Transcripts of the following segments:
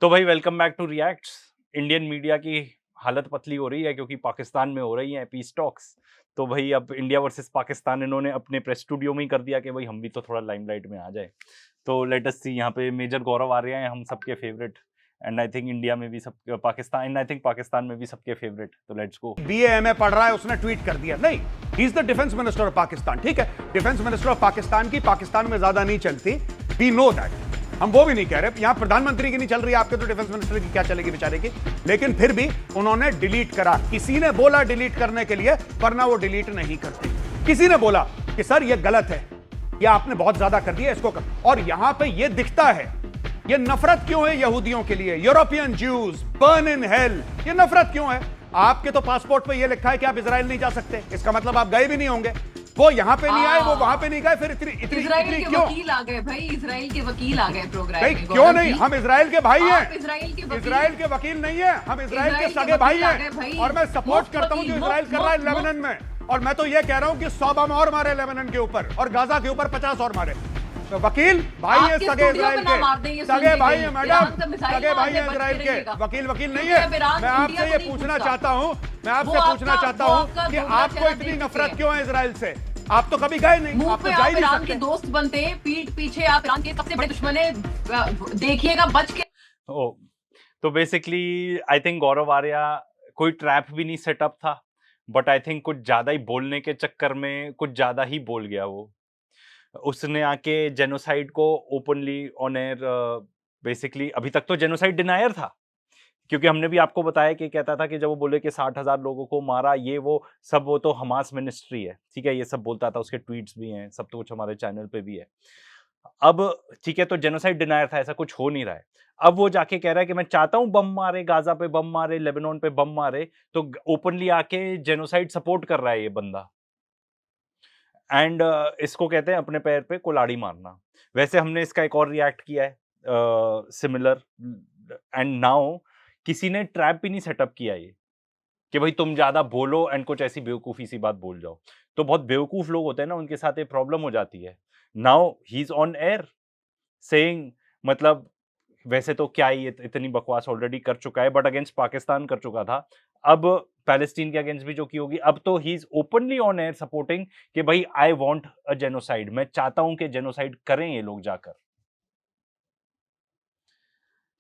तो भाई welcome back to reacts. Indian media की हालत पतली हो रही है क्योंकि पाकिस्तान में हो रही हैं पीस टॉक्स। तो भाई अब इंडिया वर्सेस पाकिस्तान इन्होंने अपने प्रेस स्टूडियो में ही कर दिया कि भाई हम भी तो थोड़ा लाइमलाइट में आ जाए। तो लेट अस सी, यहाँ पे मेजर गौरव आ रहे हैं, हम सबके favourite. And I think India में भी सब पाकिस्तान, आई थिंक पाकिस्तान में भी सबके फेवरेट। तो लेट्स गो। BA पढ़ रहा है, उसने ट्वीट कर दिया। नहीं, he is the defence minister of Pakistan. ठीक है, डिफेंस मिनिस्टर ऑफ पाकिस्तान की पाकिस्तान में ज्यादा नहीं चलती, वी नो दैट। हम वो भी नहीं कह रहे, यहां प्रधानमंत्री की नहीं चल रही, आपके तो डिफेंस मिनिस्टर की क्या चलेगी बेचारे की। लेकिन फिर भी उन्होंने डिलीट करा। किसी ने बोला डिलीट करने के लिए, वरना वो डिलीट नहीं करते। किसी ने बोला कि सर ये गलत है, ये आपने बहुत ज्यादा कर दिया, इसको कर। और यहां पे ये दिखता है, ये नफरत क्यों है यहूदियों के लिए, European Jews burn in hell. ये नफरत क्यों है? आपके तो पासपोर्ट पे ये लिखा है कि आप इजराइल नहीं जा सकते, इसका मतलब आप गए भी नहीं होंगे। वो यहां पे नहीं आए, वो वहां पे नहीं गए, फिर इतनी क्यों? वकील आ गए भाई, इजराइल के वकील आ गए प्रोग्राम में। क्यों नहीं? हम इजराइल के भाई हैं। इजराइल के वकील नहीं है, हम इजराइल के सगे भाई हैं। और मैं सपोर्ट करता हूं जो इजराइल कर रहा है लेबनान में। और मैं तो ये कह रहा हूं कि 100 बम और मारे लेबनान के ऊपर, और गाजा के ऊपर 50 और मारे। तो वकील भाई है, सगे इजराइल के, सगे भाई है मैडम, सगे भाई है इजराइल के। वकील नहीं है। मैं आपसे ये पूछना चाहता हूं, कि आपको इतनी नफरत क्यों है इजराइल से? आप तो कभी गए नहीं, आप तो जा ही नहीं सकते। के दोस्त बनते हैं, पीठ पीछे आप ईरान के सबसे बड़े दुश्मन है, देखिएगा बच के। तो बेसिकली आई थिंक गौरव आर्या कोई ट्रैप भी नहीं सेटअप था, बट आई थिंक कुछ ज्यादा ही बोलने के चक्कर में कुछ ज्यादा ही बोल गया वो। उसने आके जेनोसाइड को ओपनली ऑन एयर, बेसिकली अभी तक तो जेनोसाइड डिनायर था, क्योंकि हमने भी आपको बताया कि कहता था कि जब वो बोले कि 60,000 लोगों को मारा, ये वो सब, वो तो हमास मिनिस्ट्री है, ठीक है, ये सब बोलता था, उसके ट्वीट्स भी हैं, सब तो कुछ हमारे चैनल पे भी है। अब ठीक है, तो जेनोसाइड डिनायर था, ऐसा कुछ हो नहीं रहा है। अब वो जाके कह रहा है कि मैं चाहता हूं बम मारे, गाजा पे बम मारे, लेबनान पे बम मारे, तो ओपनली आके जेनोसाइड सपोर्ट कर रहा है ये बंदा। एंड इसको कहते हैं अपने पैर पे कुल्हाड़ी मारना। वैसे हमने इसका एक और रिएक्ट किया है सिमिलर, एंड नाउ किसी ने ट्रैप भी नहीं सेटअप किया ये कि भाई तुम ज्यादा बोलो एंड कुछ ऐसी बेवकूफी सी बात बोल जाओ। तो बहुत बेवकूफ लोग होते हैं ना, उनके साथ ये प्रॉब्लम हो जाती है। Now he is on air saying, मतलब वैसे तो क्या ही इतनी बकवास ऑलरेडी कर चुका है, बट अगेंस्ट पाकिस्तान कर चुका था, अब पैलेस्टीन के अगेंस्ट भी जो की होगी। अब तो he is openly on air supporting कि भाई आई वांट अ जेनोसाइड, मैं चाहता हूं कि जेनोसाइड करें ये लोग जाकर।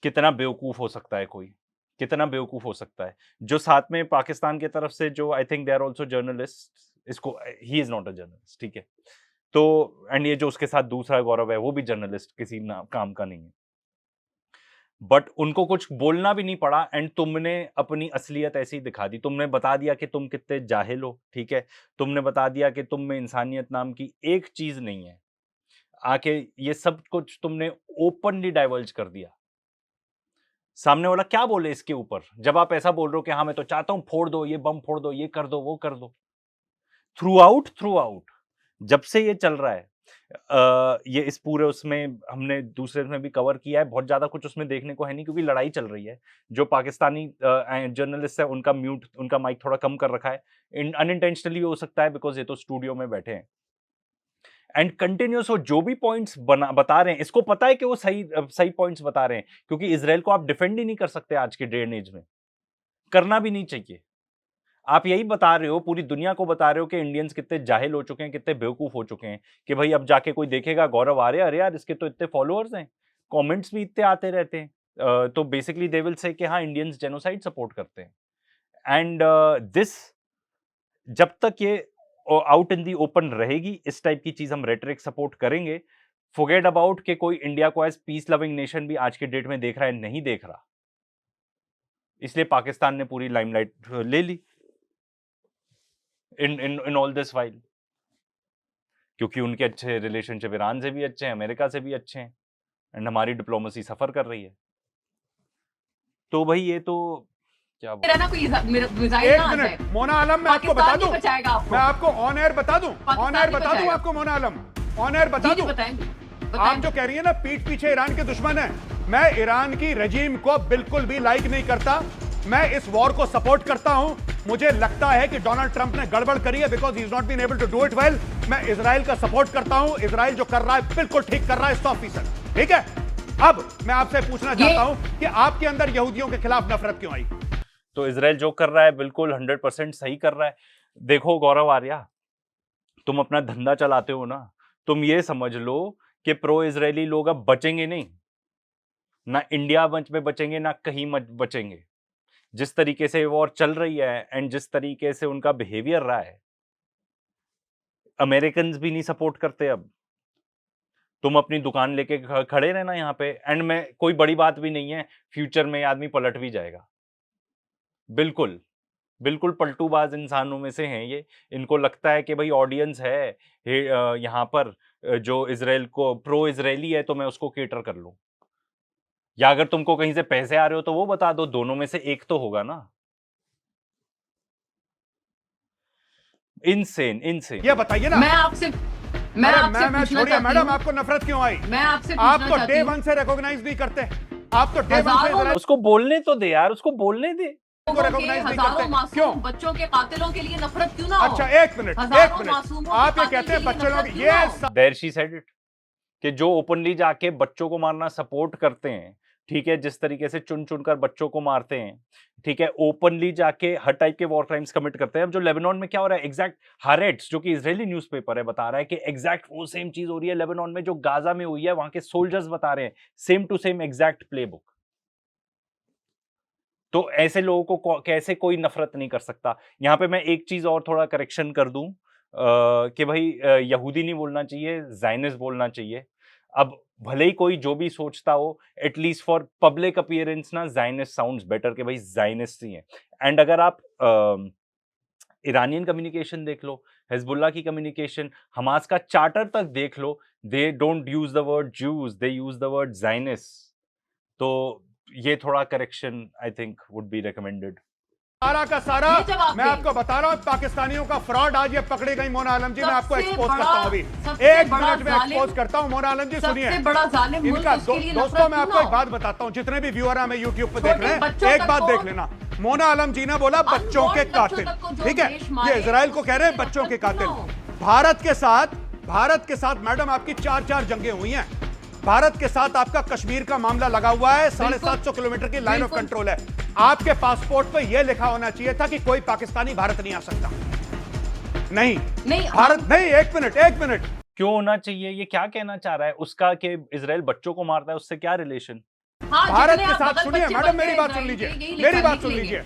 कितना बेवकूफ हो सकता है कोई, कितना बेवकूफ हो सकता है। जो साथ में पाकिस्तान की तरफ से जो, I think they are also journalist, इसको, he is not a journalist, ठीक है। तो एंड ये जो उसके साथ दूसरा गौरव है, वो भी जर्नलिस्ट किसी काम का नहीं है, बट उनको कुछ बोलना भी नहीं पड़ा। एंड तुमने अपनी असलियत ऐसी दिखा दी, तुमने बता दिया कि तुम कितने जाहिल हो, ठीक है। तुमने बता दिया कि तुम में इंसानियत नाम की एक चीज नहीं है। आके ये सब कुछ तुमने ओपनली डाइवर्ज कर दिया। सामने वाला क्या बोले इसके ऊपर, जब आप ऐसा बोल रहे हो कि हाँ मैं तो चाहता हूं फोड़ दो, ये बम फोड़ दो, ये कर दो, वो कर दो। थ्रू आउट जब से ये चल रहा है, ये इस पूरे उसमें हमने दूसरे में भी कवर किया है, बहुत ज्यादा कुछ उसमें देखने को है नहीं, क्योंकि लड़ाई चल रही है। जो पाकिस्तानी जर्नलिस्ट है, उनका म्यूट, उनका माइक थोड़ा कम कर रखा है, अनइंटेंशनली हो सकता है, बिकॉज ये तो स्टूडियो में बैठे हैं। एंड कंटिन्यूस वो जो भी पॉइंट्स बता रहे हैं, इसको पता है कि वो सही पॉइंट्स बता रहे हैं, क्योंकि इसराइल को आप डिफेंड ही नहीं कर सकते आज के डे एंड एज में, करना भी नहीं चाहिए। आप यही बता रहे हो, पूरी दुनिया को बता रहे हो कि इंडियंस कितने जाहिल हो चुके हैं, कितने बेवकूफ हो चुके हैं, कि भाई अब जाके कोई देखेगा गौरव आ रहे, अरे यार इसके तो इतने फॉलोअर्स हैं, कमेंट्स भी इतने आते रहते हैं, तो बेसिकली दे विल से कि हाँ इंडियंस जेनोसाइड सपोर्ट करते हैं। एंड दिस, जब तक ये आउट इन दी ओपन रहेगी, इस टाइप की चीज हम रेटरिक सपोर्ट करेंगे, फॉरगेट अबाउट कि कोई इंडिया को एज पीस लविंग नेशन भी आज के डेट में देख रहा है, नहीं देख रहा। इसलिए पाकिस्तान ने पूरी लाइमलाइट ले ली इन ऑल दिस वाइल, क्योंकि उनके अच्छे रिलेशनशिप ईरान से भी अच्छे हैं, अमेरिका से भी अच्छे हैं, एंड हमारी डिप्लोमेसी सफर कर रही है। तो भाई ये तो क्या मेरा ना कोई मिसाइल एक ना आ जाए। मिनट, मोना आलम, मैं आपको बता दूं, आपको। मैं आपको ऑन एयर बता दूं, ऑन एयर बता दूं आपको, मोना आलम, ऑन एयर बता दूं। आप जो कह रही है ना पीठ पीछे ईरान के दुश्मन है, मैं ईरान की रजीम को बिल्कुल भी लाइक नहीं करता, मैं इस वॉर को सपोर्ट करता हूं। मुझे लगता है कि डोनाल्ड ट्रंप ने गड़बड़ करी है, because he is not been able to do it well. मैं इजराइल का सपोर्ट करता हूं, इजराइल जो कर रहा है बिल्कुल ठीक कर रहा है, स्टॉप पीस, ठीक है। अब मैं आपसे पूछना चाहता हूं कि आपके अंदर यहूदियों के खिलाफ नफरत क्यों आई? तो इजराइल जो कर रहा है बिल्कुल 100% सही कर रहा है। देखो गौरव आर्या, तुम अपना धंधा चलाते हो ना, तुम ये समझ लो कि प्रो इजरायली लोग अब बचेंगे नहीं, ना इंडिया मंच में बचेंगे ना कहीं मत बचेंगे। जिस तरीके से वॉर चल रही है एंड जिस तरीके से उनका बिहेवियर रहा है, अमेरिकन भी नहीं सपोर्ट करते अब। तुम अपनी दुकान लेके खड़े रहना यहाँ पे, एंड में कोई बड़ी बात भी नहीं है, फ्यूचर में आदमी पलट भी जाएगा। बिल्कुल बिल्कुल पलटूबाज इंसानों में से हैं ये। इनको लगता है कि भाई ऑडियंस है यहाँ पर जो इजराइल को प्रो इजरायली है, तो मैं उसको केटर कर लूं। या अगर तुमको कहीं से पैसे आ रहे हो तो वो बता दो, दोनों में से एक तो होगा ना। Insane insane. ये बताइए ना। मैं आपसे पूछना छोड़िए चाहती मैडम, हूँ। आपको नफरत क्यों आई? मैं आपसे आप पूछना तो चाहती डे हूँ। वन से रिकॉग्नाइज नहीं करते। आप तो डे वन से हजारों इजराइल उसको बोलने तो दे यार, उसको बोलने दे। को लोगों के रिकॉग्नाइज नहीं हजारों करते। मासूम क्यों? बच्चों के कातिलों के लिए नफरत क्यों ना हो? अच्छा एक मिनट, हजारों मासूमों के आप ये कातिल कहते हैं के लिए बच्चे लोग नफरत क्यों ना हो? देयर शी सेड इट कि जो ओपनली जाके बच्चों को मारना सपोर्ट करते हैं, ठीक है, जिस तरीके से चुन चुनकर बच्चों को मारते हैं, ठीक है, ओपनली जाके हर टाइप के वॉर क्राइम्स कमिट करते हैं। अब जो लेबनान में क्या हो रहा है, एग्जैक्ट हारेट्स जो कि इजरायली न्यूज़पेपर है बता रहा है कि एग्जैक्ट वो सेम चीज हो रही है लेबनान में जो गाजा में हुई है। वहां के सोल्जर्स बता रहे हैं same to same exact playbook. तो ऐसे लोगों को कैसे कोई नफरत नहीं कर सकता। यहां पे मैं एक चीज और थोड़ा करेक्शन कर दूं कि भाई यहूदी नहीं बोलना चाहिए, ज़ायनिस्ट बोलना चाहिए। अब भले ही कोई जो भी सोचता हो, एटलीस्ट फॉर पब्लिक अपीयरेंस ना ज़ायनिस्ट साउंड्स बेटर कि भाई ज़ायनिस्ट ही है। एंड अगर आप ईरानियन कम्युनिकेशन देख लो, हिजबुल्लाह की कम्युनिकेशन, हमास का चार्टर तक देख लो, they don't use the word Jews, they use the word Zionist. तो ये थोड़ा correction I think would be recommended. सारा का सारा ये जवाब मैं दें। आपको बता रहा हूं पाकिस्तानियों का फ्रॉड आज ये पकड़ी गई। मोना आलम जी, मैं आपको सबसे एक्सपोज बड़ा- करता हूं अभी सबसे एक बड़ा मिनट में जालिम- एक्सपोज करता हूं। मोना आलम जी सुनिए, सबसे बड़ा जालिम मुल्क इनका उसके लिए दोस्तों नफरत मैं क्यों आपको ना एक हो? बात बताता हूं, जितने भी व्यूअर हमें यूट्यूब पे देख छोटे रहे हैं, बच्चों एक तक बात को- देख लेना। मोना आलम जी ने बोला बच्चों के अनबॉर्न बच्चों कातिल, तक को जो ठीक है, देश मारे, ये इजराइल को कह रहे हैं उसके बच्चों के नफरत क्यों कातिल। ना हो? भारत के साथ मैडम आपकी 4 जंगें हुई हैं। भारत के साथ आपका कश्मीर का मामला लगा हुआ है, 750 किलोमीटर की लाइन ऑफ बिल्कुल। कंट्रोल है। आपके पासपोर्ट पे यह लिखा होना चाहिए था कि कोई पाकिस्तानी भारत नहीं आ सकता। नहीं भारत नहीं। एक मिनट क्यों होना चाहिए? ये क्या कहना चाह रहा है उसका कि इजराइल बच्चों को मारता है, उससे क्या रिलेशन? हाँ, भारत जितने के आप साथ बगल सुनिए बच्चे मैडम, बनते मेरी हैं बात सुन इजराइल लीजिए, के, यही मेरी लिखा, बात लिख सुन लेंगे। लीजिए।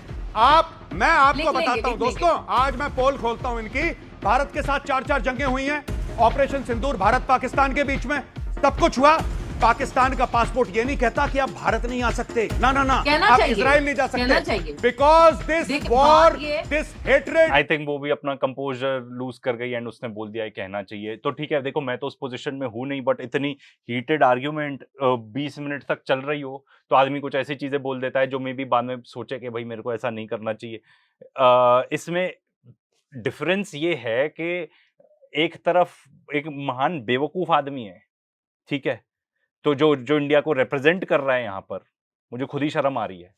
मैं आपको लिख लेंगे, बताता हूं लिख दोस्तों, लेंगे। आज मैं पोल खोलता हूं इनकी। भारत के साथ 4 जंगें हुई हैं, ऑपरेशन सिंदूर भारत पाकिस्तान के बीच में सब कुछ हुआ। पाकिस्तान का पासपोर्ट ये नहीं कहता कि आप भारत नहीं आ सकते, ना ना ना, कहना आप चाहिए, इजराइल नहीं जा कहना सकते, चाहिए। Because this war, this hatred. I think वो भी अपना कंपोजर लूज कर गई एंड उसने बोल दिया है कहना चाहिए। तो ठीक है, देखो मैं तो उस पोजीशन में हूं नहीं, बट इतनी हीटेड आर्ग्यूमेंट 20 मिनट तक चल रही हो तो आदमी कुछ ऐसी चीजें बोल देता है जो मे भी बाद में सोचे कि भाई मेरे को ऐसा नहीं करना चाहिए। इसमें डिफरेंस ये है कि एक तरफ एक महान बेवकूफ आदमी है, ठीक है, तो जो जो इंडिया को रिप्रेजेंट कर रहा है यहाँ पर, मुझे खुद ही शर्म आ रही है।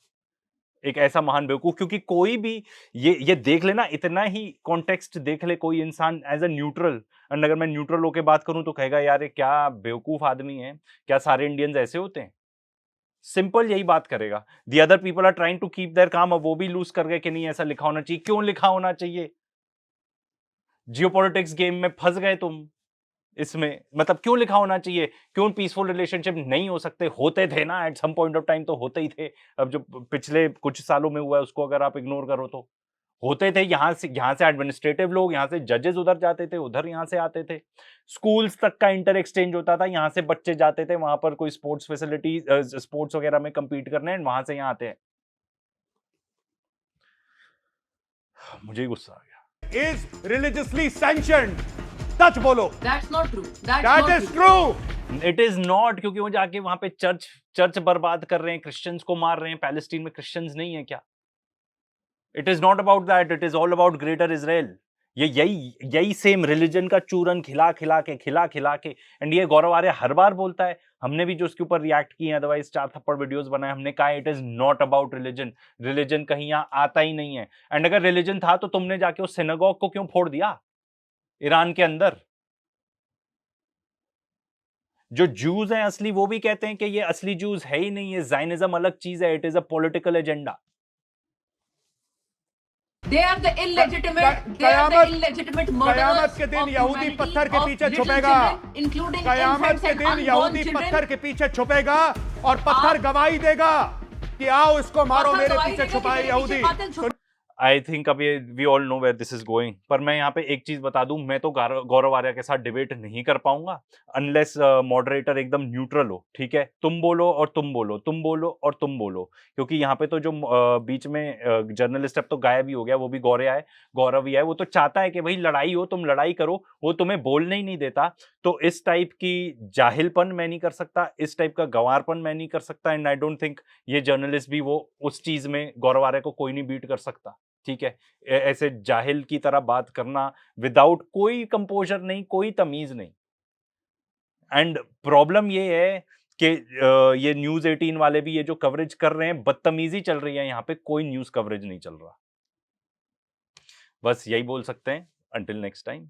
एक ऐसा महान बेवकूफ, क्योंकि कोई भी ये देख लेना, इतना ही कॉन्टेक्स्ट देख ले कोई इंसान एज अ न्यूट्रल, एंड अगर मैं न्यूट्रल होके बात करूं तो कहेगा यार ये क्या बेवकूफ आदमी है, क्या सारे इंडियंस ऐसे होते हैं? सिंपल यही बात करेगा। The other people are trying to keep their calm, अब वो भी लूज कर गए कि नहीं ऐसा लिखा होना चाहिए। क्यों लिखा होना चाहिए? जियोपॉलिटिक्स गेम में फंस गए तुम इसमें, मतलब क्यों लिखा होना चाहिए? क्यों पीसफुल रिलेशनशिप नहीं हो सकते? होते थे ना, at some point of time तो होते ही थे। अब जो पिछले कुछ सालों में हुआ है उसको अगर आप इग्नोर करो तो होते थे। यहाँ से एडमिनिस्ट्रेटिव लोग, यहाँ से जजेस उधर जाते थे, उधर यहाँ से आते थे। स्कूल्स तक का इंटर एक्सचेंज होता था, यहाँ से बच्चे जाते थे वहां पर कोई स्पोर्ट्स फैसिलिटी, स्पोर्ट्स वगैरह में compete करने, एंड वहां से यहाँ आते हैं। मुझे ही गुस्सा आ गया। Is religiously sanctioned. सच बोलो। That's not true. That is true. It is not, क्योंकि वो जाके वहां पे चर्च बर्बाद कर रहे हैं, क्रिश्चियंस को मार रहे हैं। पैलेस्टीन में क्रिश्चियंस नहीं है क्या? It is not about that, it is all about greater Israel. ये यही सेम रिलीजन का चूरन खिला खिला के, एंड ये गौरव आर्य हर बार बोलता है। हमने भी जो उसके ऊपर रिएक्ट किए, अदरवाइज 4 थप्पड़ वीडियोस बनाए, हमने कहा it is not about religion. Religion कहीं यहाँ आता ही नहीं है। एंड अगर रिलीजन था तो तुमने जाके उस सिनेगॉग को क्यों फोड़ दिया ईरान के अंदर? जो जूस हैं असली वो भी कहते हैं कि ये असली जूस है ही नहीं, ये जाइनिज्म अलग चीज है, it is a political agenda. They are the illegitimate, they are the illegitimate Qayamat murderers के दिन of यहूदी humanity, पत्थर के of पीछे little छुपेगा। children, including कयामत infants के and दिन unborn यहूदी children। पत्थर के पीछे छुपेगा और पत्थर गवाही देगा कि आओ इसको मारो, पत्थर मेरे गवाही पीछे देगा कि छुपाए मेरे पीछे यहूदी। कातिल छुपा- आई थिंक अब ये we all know where this is going, पर मैं यहाँ पे एक चीज बता दूं, मैं तो गौरव आर्या के साथ डिबेट नहीं कर पाऊंगा अनलेस मॉडरेटर एकदम न्यूट्रल हो, ठीक है? तुम बोलो और तुम बोलो, तुम बोलो और तुम बोलो, क्योंकि यहाँ पे तो जो बीच में जर्नलिस्ट अब तो गायब ही हो गया, वो भी गौरव ही है, वो तो चाहता है कि भाई लड़ाई हो, तुम लड़ाई करो, वो तुम्हें बोलने ही नहीं देता। तो इस टाइप की जाहिलपन मैं नहीं कर सकता, इस टाइप का गंवारपन मैं नहीं कर सकता, एंड आई डोंट थिंक ये जर्नलिस्ट भी वो उस चीज में गौरव आर्या को कोई नहीं बीट कर सकता, ठीक है? ऐसे जाहिल की तरह बात करना विदाउट कोई कंपोजर नहीं, कोई तमीज नहीं। एंड प्रॉब्लम ये है कि ये न्यूज़ 18 वाले भी ये जो कवरेज कर रहे हैं, बदतमीजी चल रही है, यहाँ पे कोई न्यूज़ कवरेज नहीं चल रहा। बस यही बोल सकते हैं, अंटिल नेक्स्ट टाइम।